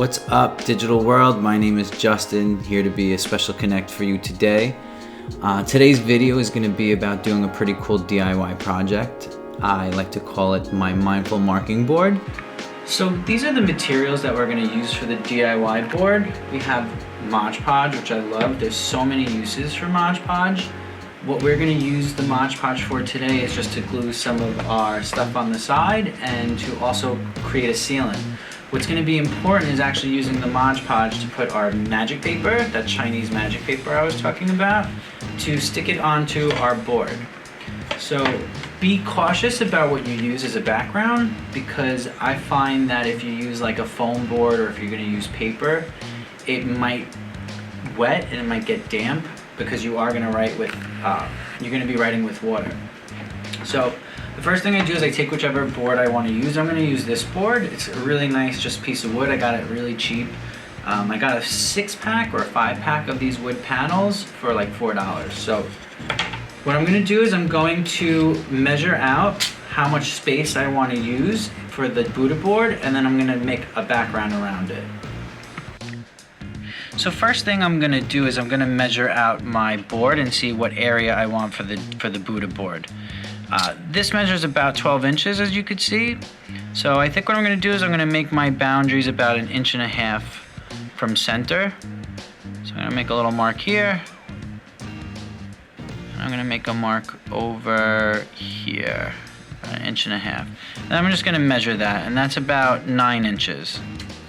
What's up, digital world? My name is Justin, here to be a special connect for you today. Today's video is going to be about doing a pretty cool DIY project. I like to call it my mindful marking board. So these are the materials that we're going to use for the DIY board. We have Mod Podge, which I love. There's so many uses for Mod Podge. What we're going to use the Mod Podge for today is just to glue some of our stuff on the side and to also create a sealant. What's going to be important is actually using the Mod Podge to put our magic paper, that Chinese magic paper I was talking about, to stick it onto our board. So be cautious about what you use as a background, because I find that if you use like a foam board or if you're going to use paper, it might wet and it might get damp because you are going to write with, you're going to be writing with water. So the first thing I do is I take whichever board I want to use. I'm going to use this board. It's a really nice just piece of wood. I got it really cheap. I got a 6-pack or a 5-pack of these wood panels for like $4. So what I'm going to do is I'm going to measure out how much space I want to use for the Buddha board, and then I'm going to make a background around it. So first thing I'm going to do is I'm going to measure out my board and see what area I want for the Buddha board. This measures about 12 inches, as you could see. So I think what I'm going to do is I'm going to make my boundaries about 1.5 inches from center. So I'm going to make a little mark here. I'm going to make a mark over here, 1.5 inches. And I'm just going to measure that, and that's about 9 inches.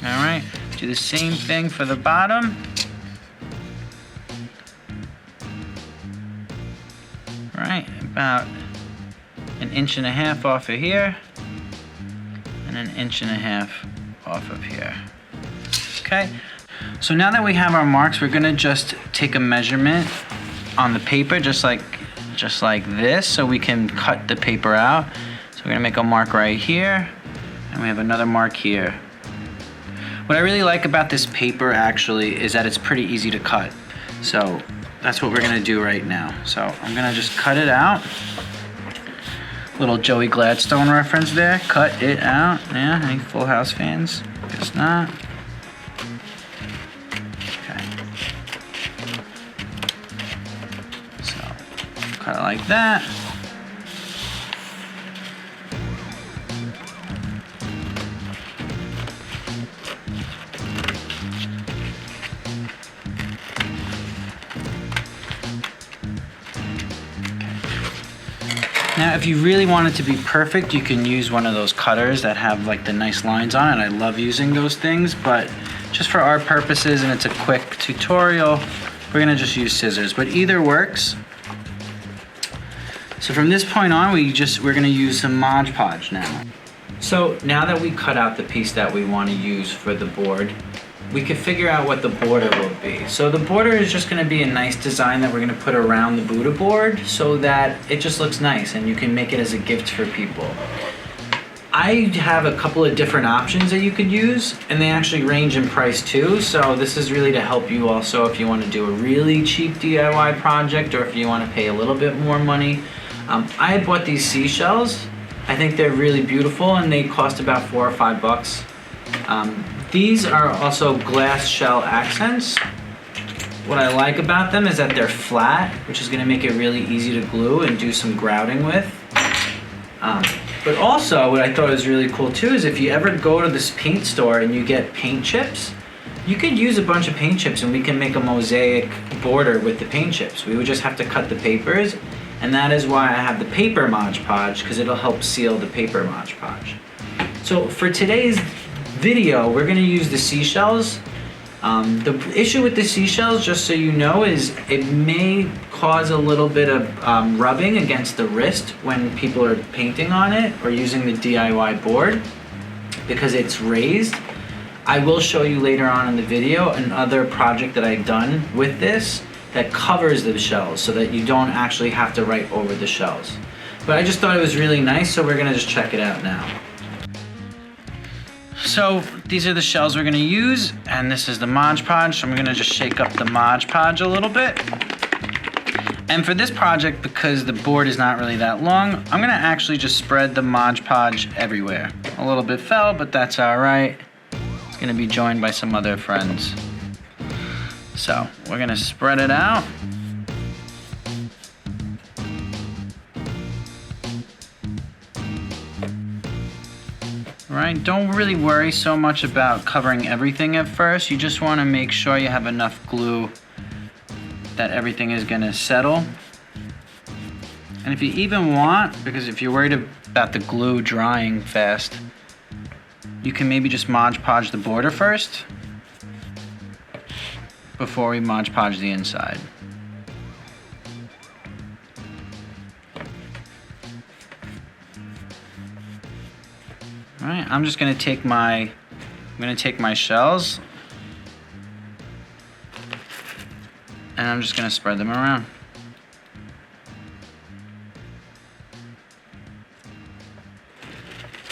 All right, do the same thing for the bottom. All right, about 1.5 inches off of here, and 1.5 inches off of here. Okay, so now that we have our marks, we're gonna just take a measurement on the paper, just like this, so we can cut the paper out. So we're gonna make a mark right here, and we have another mark here. What I really like about this paper actually is that it's pretty easy to cut. So that's what we're gonna do right now. So I'm gonna just cut it out. Little Joey Gladstone reference there. Cut it out. Yeah, any Full House fans? Guess not. Okay. So cut it like that. Now, if you really want it to be perfect, you can use one of those cutters that have like the nice lines on it. I love using those things, but just for our purposes, and it's a quick tutorial, we're gonna just use scissors, but either works. So from this point on, we're gonna use some Mod Podge now. So now that we cut out the piece that we want to use for the board, we can figure out what the border will be. So the border is just going to be a nice design that we're going to put around the Buddha board so that it just looks nice and you can make it as a gift for people. I have a couple of different options that you could use, and they actually range in price too. So this is really to help you also if you want to do a really cheap DIY project or if you want to pay a little bit more money. I had bought these seashells. I think they're really beautiful and they cost about $4 or $5. These are also glass shell accents. What I like about them is that they're flat, which is going to make it really easy to glue and do some grouting with. But also, what I thought was really cool too is if you ever go to this paint store and you get paint chips, you could use a bunch of paint chips and we can make a mosaic border with the paint chips. We would just have to cut the papers, and that is why I have the paper Mod Podge, because it'll help seal the paper Mod Podge. So for today's video, we're going to use the seashells. The issue with the seashells, just so you know, is it may cause a little bit of rubbing against the wrist when people are painting on it or using the DIY board because it's raised. I will show you later on in the video another project that I've done with this that covers the shells so that you don't actually have to write over the shells. But I just thought it was really nice, so we're going to just check it out now. So these are the shells we're going to use, and this is the Mod Podge. So I'm going to just shake up the Mod Podge a little bit. And for this project, because the board is not really that long, I'm going to actually just spread the Mod Podge everywhere. A little bit fell, but that's all right. gonna be joined by some other friends. So we're gonna spread it out. Right, don't really worry so much about covering everything at first. You just want to make sure you have enough glue that everything is going to settle. And if you even want, because if you're worried about the glue drying fast, you can maybe just Mod Podge the border first before we Mod Podge the inside. All right, I'm just gonna take my shells and I'm just gonna spread them around.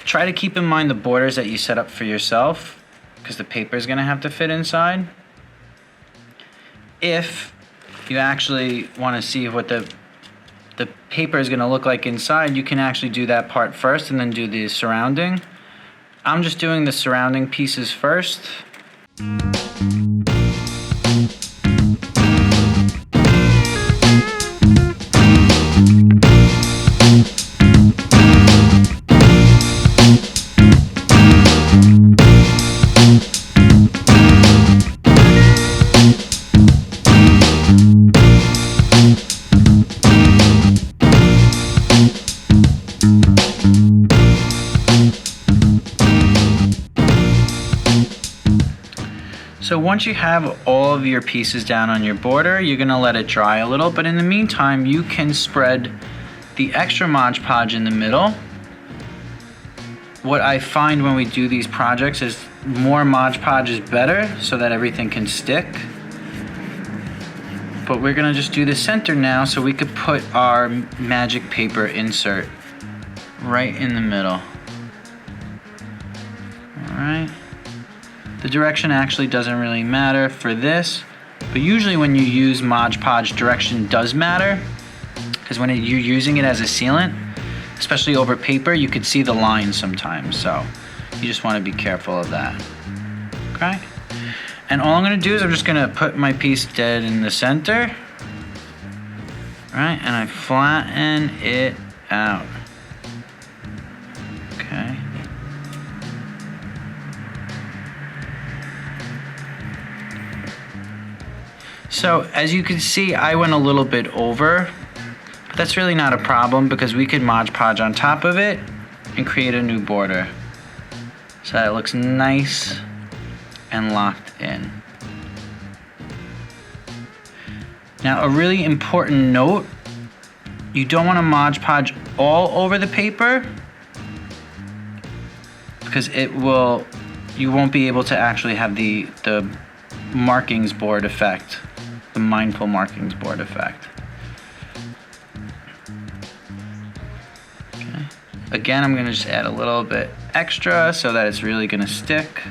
Try to keep in mind the borders that you set up for yourself, because the paper is gonna have to fit inside. If you actually wanna see what the paper is gonna look like inside, you can actually do that part first and then do the surrounding. I'm just doing the surrounding pieces first. So once you have all of your pieces down on your border, you're gonna let it dry a little, but in the meantime, you can spread the extra Mod Podge in the middle. What I find when we do these projects is more Mod Podge is better so that everything can stick. But we're gonna just do the center now so we could put our magic paper insert right in the middle. All right. The direction actually doesn't really matter for this, but usually when you use Mod Podge, direction does matter, because when you're using it as a sealant, especially over paper, you could see the lines sometimes, so you just want to be careful of that. Okay? And all I'm going to do is I'm just going to put my piece dead in the center, right, and I flatten it out. Okay. So as you can see, I went a little bit over, but that's really not a problem because we could Mod Podge on top of it and create a new border. So that it looks nice and locked in. Now a really important note, you don't want to Mod Podge all over the paper because you won't be able to actually have the markings board effect. The mindful markings board effect. Okay. Again, I'm gonna just add a little bit extra so that it's really gonna stick.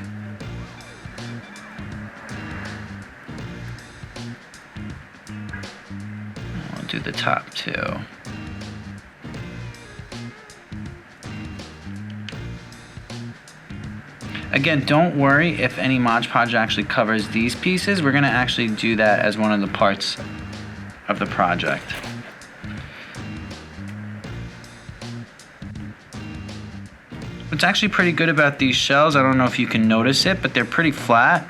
I'll do the top too. Again, don't worry if any Mod Podge actually covers these pieces. We're gonna actually do that as one of the parts of the project. What's actually pretty good about these shells, I don't know if you can notice it, but they're pretty flat.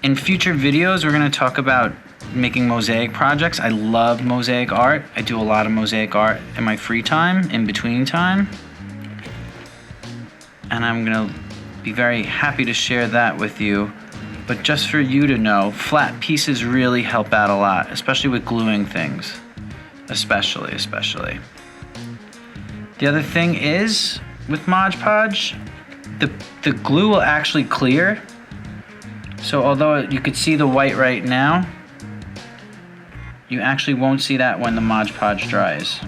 In future videos, we're gonna talk about making mosaic projects. I love mosaic art. I do a lot of mosaic art in my free time, in between time. And I'm gonna be very happy to share that with you. But just for you to know, flat pieces really help out a lot, especially with gluing things. Especially. The other thing is, with Mod Podge, the glue will actually clear. So although you could see the white right now, you actually won't see that when the Mod Podge dries.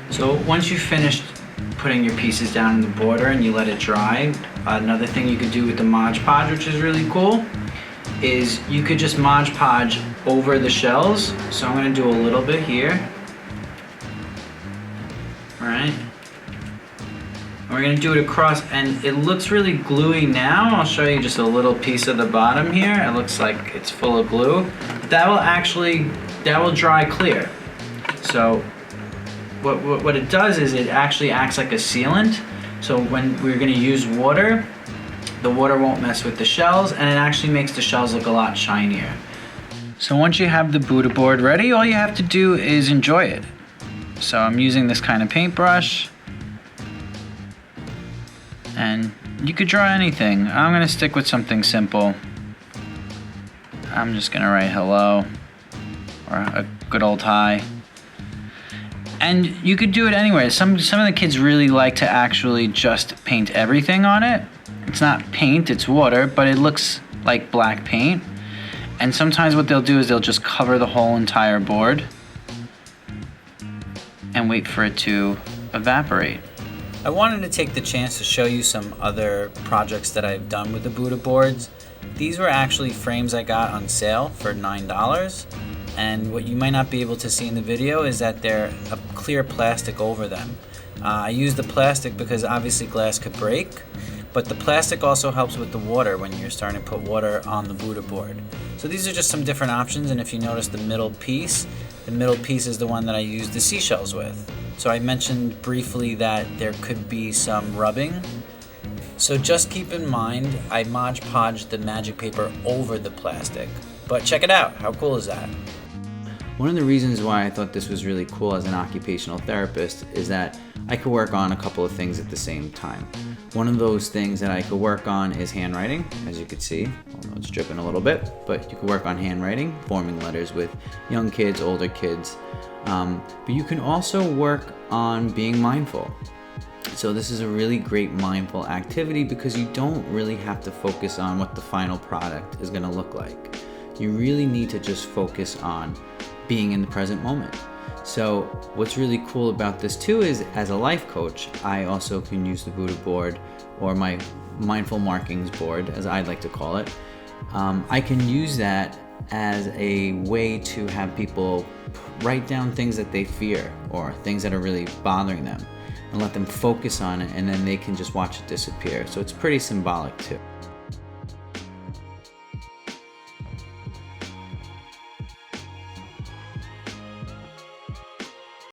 So once you've finished putting your pieces down in the border and you let it dry, another thing you could do with the Mod Podge, which is really cool, is you could just Mod Podge over the shells. So I'm gonna do a little bit here. All right. And we're gonna do it across, and it looks really gluey now. I'll show you just a little piece of the bottom here. It looks like it's full of glue. That will dry clear. So what it does is it actually acts like a sealant. So when we're gonna use water, the water won't mess with the shells, and it actually makes the shells look a lot shinier. So once you have the Buddha board ready, all you have to do is enjoy it. So I'm using this kind of paintbrush, and you could draw anything. I'm gonna stick with something simple. I'm just gonna write hello, or a good old hi. And you could do it anywhere. Some of the kids really like to actually just paint everything on it. It's not paint, it's water, but it looks like black paint. And sometimes what they'll do is they'll just cover the whole entire board and wait for it to evaporate. I wanted to take the chance to show you some other projects that I've done with the Buddha boards. These were actually frames I got on sale for $9. And what you might not be able to see in the video is that they're a clear plastic over them. I used the plastic because obviously glass could break, but the plastic also helps with the water when you're starting to put water on the Buddha board. So these are just some different options, and if you notice the middle piece is the one that I used the seashells with. So I mentioned briefly that there could be some rubbing. So just keep in mind, I Mod Podged the magic paper over the plastic. But check it out, how cool is that? One of the reasons why I thought this was really cool as an occupational therapist is that I could work on a couple of things at the same time. One of those things that I could work on is handwriting, as you can see, although it's dripping a little bit, but you can work on handwriting, forming letters with young kids, older kids, but you can also work on being mindful. So this is a really great mindful activity because you don't really have to focus on what the final product is going to look like. You really need to just focus on being in the present moment. So what's really cool about this too is, as a life coach, I also can use the Buddha board, or my mindful markings board, as I'd like to call it. I can use that as a way to have people write down things that they fear or things that are really bothering them, and let them focus on it, and then they can just watch it disappear. So it's pretty symbolic too.